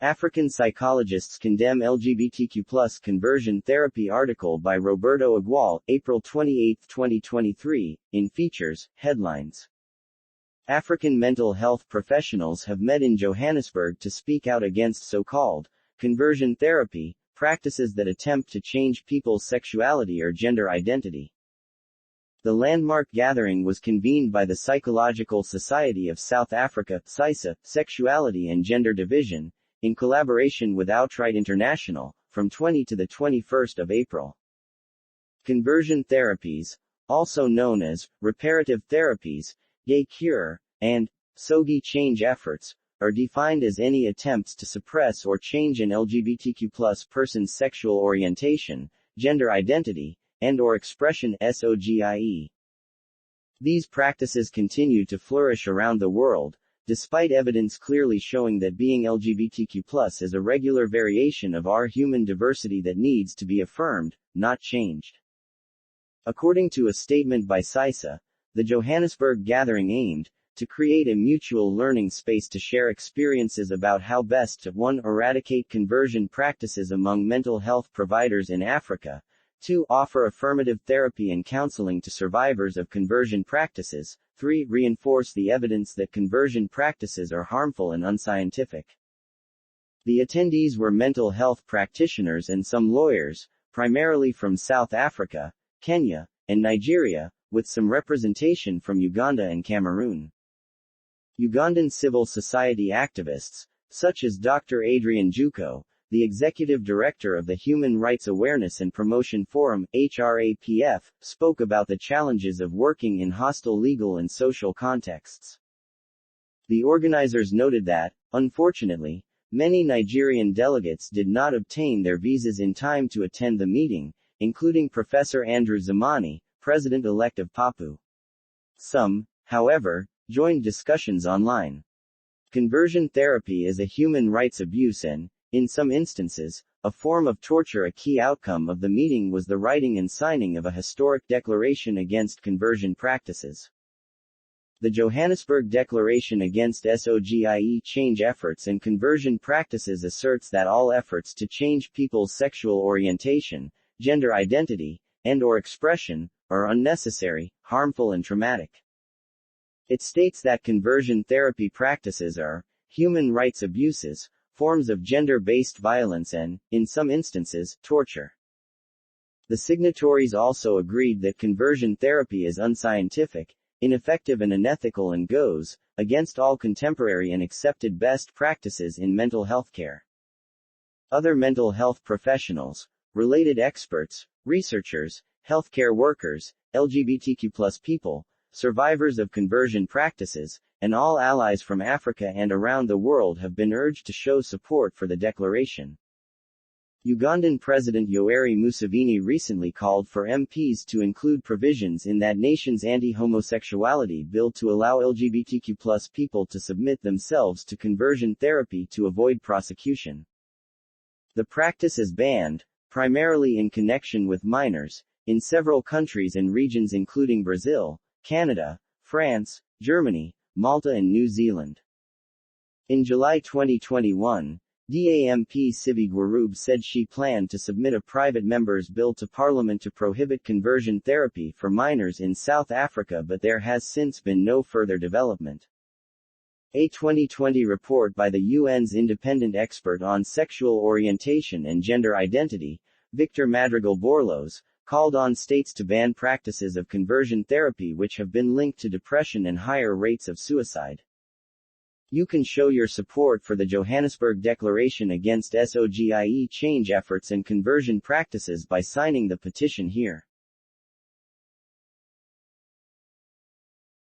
African psychologists condemn LGBTQ+ conversion therapy. Article by Roberto Igual, April 28, 2023, in Features, Headlines. African mental health professionals have met in Johannesburg to speak out against so-called conversion therapy practices that attempt to change people's sexuality or gender identity. The landmark gathering was convened by the Psychological Society of South Africa, SISA, Sexuality and Gender Division, in collaboration with Outright International, from 20 to the 21st of April. Conversion therapies, also known as reparative therapies, gay cure, and SOGI change efforts, are defined as any attempts to suppress or change an LGBTQ+ person's sexual orientation, gender identity, and/or expression SOGIE. These practices continue to flourish around the world, despite evidence clearly showing that being LGBTQ+ is a regular variation of our human diversity that needs to be affirmed, not changed. According to a statement by SISA, the Johannesburg gathering aimed to create a mutual learning space to share experiences about how best to 1. Eradicate conversion practices among mental health providers in Africa, 2. Offer affirmative therapy and counseling to survivors of conversion practices, 3. Reinforce the evidence that conversion practices are harmful and unscientific. The attendees were mental health practitioners and some lawyers, primarily from South Africa, Kenya, and Nigeria, with some representation from Uganda and Cameroon. Ugandan civil society activists, such as Dr. Adrian Juko, the executive director of the Human Rights Awareness and Promotion Forum, HRAPF, spoke about the challenges of working in hostile legal and social contexts. The organizers noted that, unfortunately, many Nigerian delegates did not obtain their visas in time to attend the meeting, including Professor Andrew Zamani, president-elect of PAPU. Some, however, joined discussions online. Conversion therapy is a human rights abuse and, in some instances, a form of torture. A key outcome of the meeting was the writing and signing of a historic declaration against conversion practices. The Johannesburg Declaration Against SOGIE Change Efforts and Conversion Practices asserts that all efforts to change people's sexual orientation, gender identity, and/or expression, are unnecessary, harmful and traumatic. It states that conversion therapy practices are human rights abuses, forms of gender-based violence and, in some instances, torture. The signatories also agreed that conversion therapy is unscientific, ineffective and unethical and goes against all contemporary and accepted best practices in mental health care. Other mental health professionals, related experts, researchers, healthcare workers, LGBTQ+ people, survivors of conversion practices, and all allies from Africa and around the world have been urged to show support for the declaration. Ugandan President Yoweri Museveni recently called for MPs to include provisions in that nation's anti-homosexuality bill to allow LGBTQ+ people to submit themselves to conversion therapy to avoid prosecution. The practice is banned, primarily in connection with minors, in several countries and regions including Brazil, Canada, France, Germany, Malta and New Zealand. In July 2021, DAMP Sibi Gwarube said she planned to submit a private member's bill to Parliament to prohibit conversion therapy for minors in South Africa, but there has since been no further development. A 2020 report by the UN's independent expert on sexual orientation and gender identity, Victor Madrigal-Borloo, called on states to ban practices of conversion therapy which have been linked to depression and higher rates of suicide. You can show your support for the Johannesburg Declaration Against SOGIE Change Efforts and Conversion Practices by signing the petition here.